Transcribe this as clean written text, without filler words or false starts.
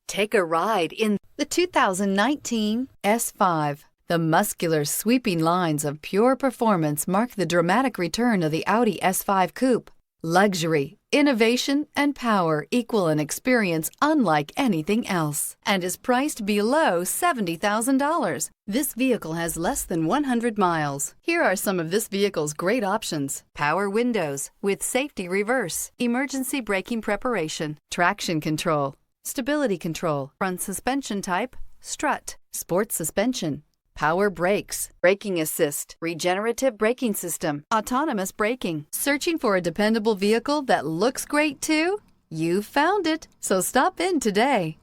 Take a ride in the 2019 S5. The muscular, sweeping lines of pure performance mark the dramatic return of the Audi S5 Coupe. Luxury, innovation, and power equal an experience unlike anything else and is priced below $70,000. This vehicle has less than 100 miles. Here are some of this vehicle's great options: power windows with safety reverse, emergency braking preparation, traction control, stability control, front suspension type, strut, sports suspension, power brakes, braking assist, regenerative braking system, autonomous braking. Searching for a dependable vehicle that looks great too? You found it, so stop in today.